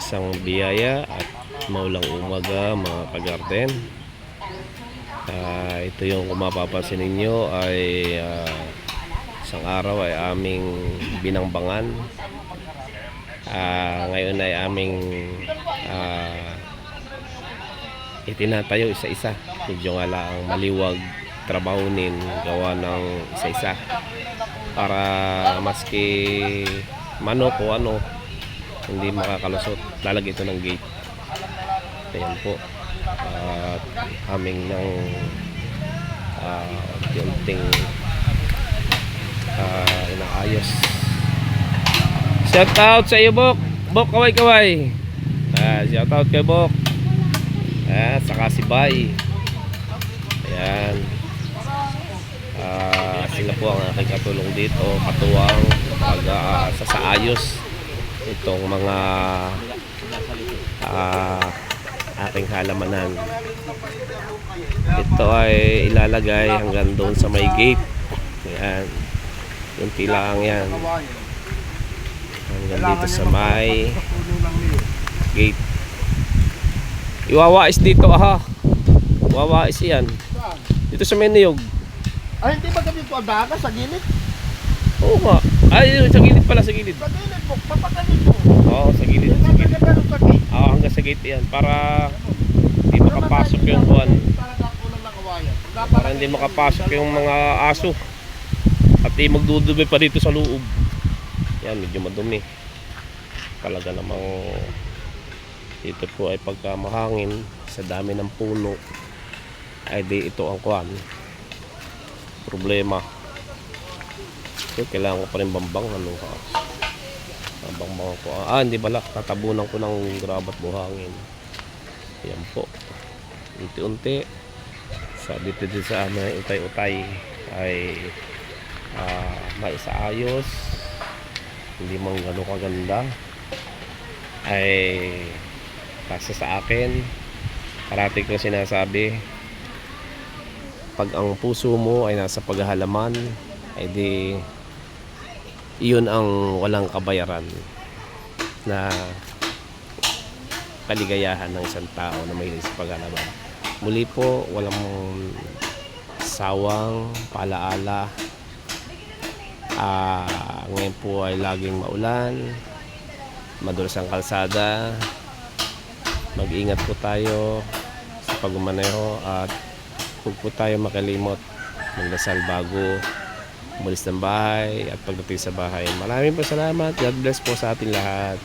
isang biyaya at maulang umaga mga kagarden. Ito yung kung mapapansin ninyo ay isang araw ay aming binangbangan. Ngayon ay aming itinatayo isa-isa. Medyo nga lang maliwag trabahunin gawa ng isa-isa para maski manok o ano hindi makakalusot. Lalagay ito ng gate. Ayan po. At aming ng unting inaayos. Shout out sa iyo, Bok. Bok, kaway-kaway. Shout out kay Bok. Saka si Bay. Ayan. Sila po ang aking katulong dito, katuwang sasaayos itong mga aking halamanan. Ito ay ilalagay hanggang doon sa may gate. Ayan. Yung tilang yan. Hanggang dito sa may gate. Iwawais dito, aha. Iwawais yan. Dito sa may niyog. Ay, hindi ba ganito ang daga sa gilid? Oo nga. Ay, sa gilid pala, sa gilid. Sa gilid mo, papagalid mo. Oo, sa gilid. Sa gilid. Oo, hanggang sa gate yan. Para hindi makapasok yung buwan. Para hindi makapasok yung mga aso. At di magdudumi pa dito sa loob. Yan, medyo madumi. Talaga namang dito po ay pagka mahangin sa dami ng puno ay di ito ang kuwan. Problema. So, kailangan ko pa rin bambang bambang ko. Hindi bala. Tatabunan ko ng grabat buhangin. Ayan po. Unti-unti. Dito sa amin utay-utay ay maisaayos. Hindi man gano'n kaganda. Ay kasi sa akin parati ko sinasabi, pag ang puso mo ay nasa paghahalaman ay di iyon ang walang kabayaran na kaligayahan ng isang tao na may sa paghahalaman. Muli po, walang sawang paalaala. Ngayon po ay laging maulan, madulas ang kalsada. Mag-ingat po tayo sa pagmamaneho at huwag po tayo makalimot magdasal bago umalis ng bahay at pagdating sa bahay. Maraming po salamat. God bless po sa ating lahat.